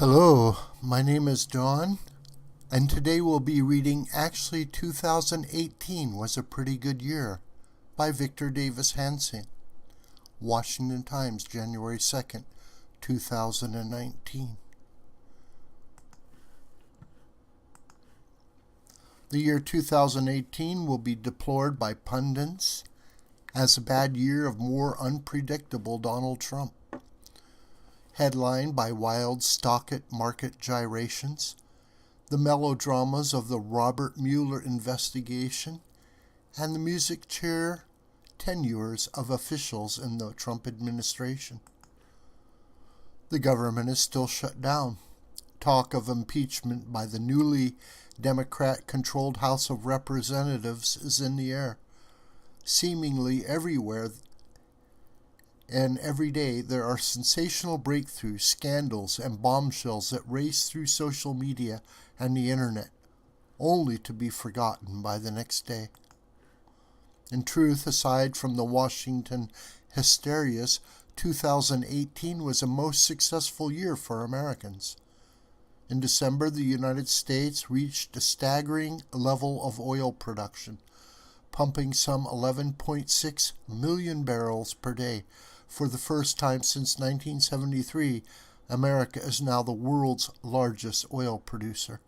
Hello, my name is John, and today we'll be reading Actually 2018 Was a Pretty Good Year by Victor Davis Hanson, Washington Times, January 2nd, 2019. The year 2018 will be deplored by pundits as a bad year of more unpredictable Donald Trump. Headlined by wild stock market gyrations, the melodramas of the Robert Mueller investigation, and the music chair tenures of officials in the Trump administration. The government is still shut down. Talk of impeachment by the newly Democrat-controlled House of Representatives is in the air. Seemingly everywhere and every day there are sensational breakthroughs, scandals, and bombshells that race through social media and the internet, only to be forgotten by the next day. In truth, aside from the Washington hysterias, 2018 was a most successful year for Americans. In December, the United States reached a staggering level of oil production, pumping some 11.6 million barrels per day. For the first time since 1973, America is now the world's largest oil producer.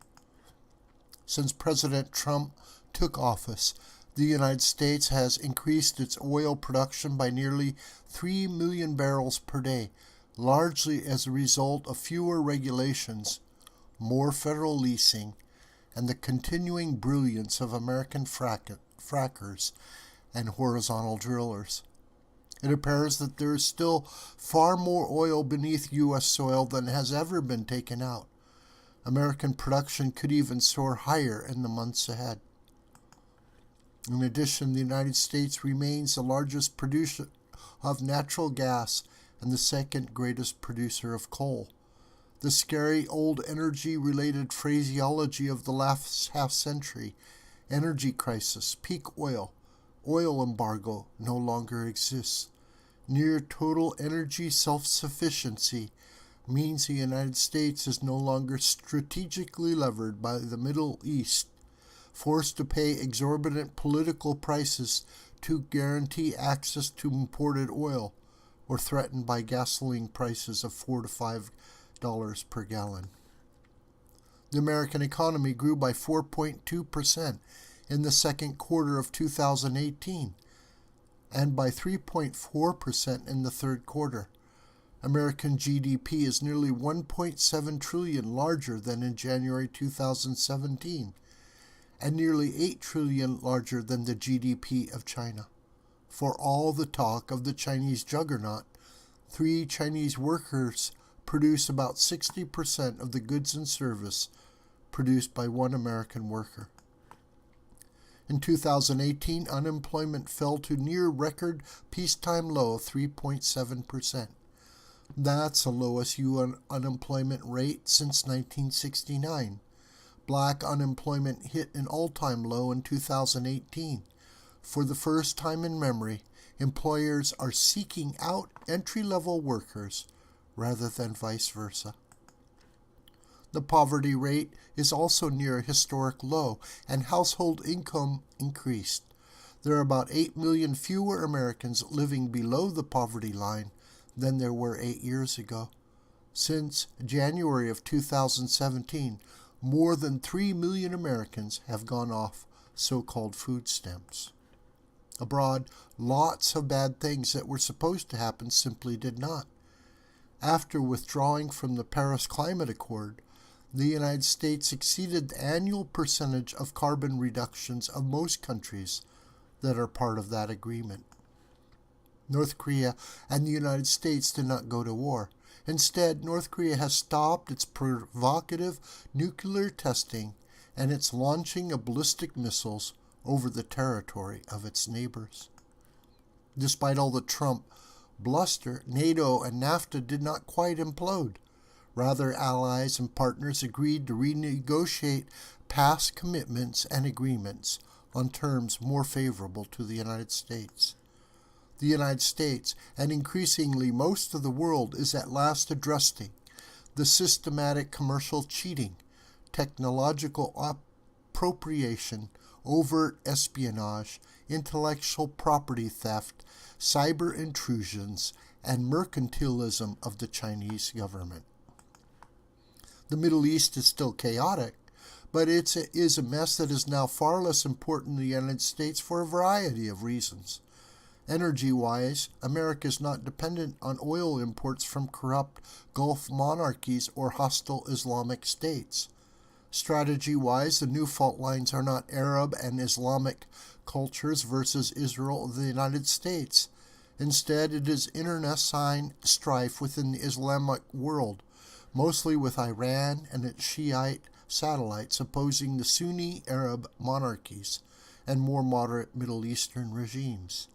Since President Trump took office, the United States has increased its oil production by nearly 3 million barrels per day, largely as a result of fewer regulations, more federal leasing, and the continuing brilliance of American frackers and horizontal drillers. It appears that there is still far more oil beneath U.S. soil than has ever been taken out. American production could even soar higher in the months ahead. In addition, the United States remains the largest producer of natural gas and the second greatest producer of coal. The scary old energy-related phraseology of the last half-century, energy crisis, peak oil embargo, no longer exists. Near total energy self-sufficiency means the United States is no longer strategically levered by the Middle East, forced to pay exorbitant political prices to guarantee access to imported oil, or threatened by gasoline prices of $4 to $5 per gallon. The American economy grew by 4.2% in the second quarter of 2018, and by 3.4% in the third quarter. American GDP is nearly 1.7 trillion larger than in January 2017, and nearly 8 trillion larger than the GDP of China. For all the talk of the Chinese juggernaut, 3 Chinese workers produce about 60% of the goods and service produced by 1 American worker. In 2018, unemployment fell to near record peacetime low of 3.7%. That's the lowest U.S. unemployment rate since 1969. Black unemployment hit an all-time low in 2018. For the first time in memory, employers are seeking out entry-level workers rather than vice versa. The poverty rate is also near a historic low, and household income increased. There are about 8 million fewer Americans living below the poverty line than there were 8 years ago. Since January of 2017, more than 3 million Americans have gone off so-called food stamps. Abroad, lots of bad things that were supposed to happen simply did not. After withdrawing from the Paris Climate Accord, the United States exceeded the annual percentage of carbon reductions of most countries that are part of that agreement. North Korea and the United States did not go to war. Instead, North Korea has stopped its provocative nuclear testing and its launching of ballistic missiles over the territory of its neighbors. Despite all the Trump bluster, NATO and NAFTA did not quite implode. Rather, allies and partners agreed to renegotiate past commitments and agreements on terms more favorable to the United States. The United States, and increasingly most of the world, is at last addressing the systematic commercial cheating, technological appropriation, overt espionage, intellectual property theft, cyber intrusions, and mercantilism of the Chinese government. The Middle East is still chaotic, but it is a mess that is now far less important in the United States for a variety of reasons. Energy-wise, America is not dependent on oil imports from corrupt Gulf monarchies or hostile Islamic states. Strategy-wise, the new fault lines are not Arab and Islamic cultures versus Israel or the United States. Instead, it is internecine strife within the Islamic world, mostly with Iran and its Shiite satellites opposing the Sunni Arab monarchies and more moderate Middle Eastern regimes.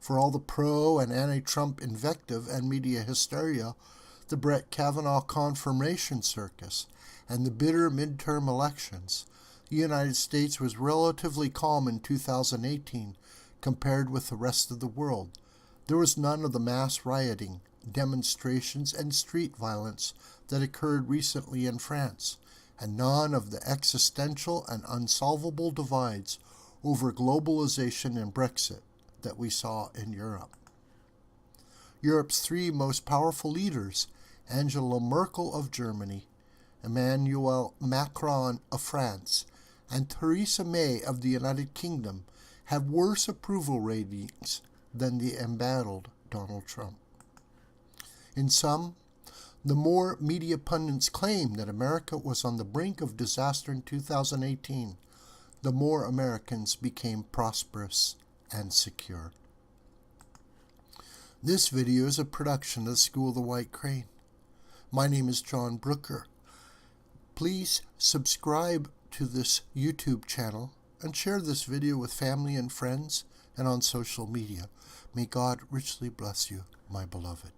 For all the pro- and anti-Trump invective and media hysteria, the Brett Kavanaugh confirmation circus, and the bitter midterm elections, the United States was relatively calm in 2018 compared with the rest of the world. There was none of the mass rioting, demonstrations, and street violence that occurred recently in France, and none of the existential and unsolvable divides over globalization and Brexit that we saw in Europe. Europe's three most powerful leaders, Angela Merkel of Germany, Emmanuel Macron of France, and Theresa May of the United Kingdom, have worse approval ratings than the embattled Donald Trump. In sum, the more media pundits claimed that America was on the brink of disaster in 2018, the more Americans became prosperous and secure. This video is a production of the School of the White Crane. My name is John Brooker. Please subscribe to this YouTube channel and share this video with family and friends and on social media. May God richly bless you, my beloved.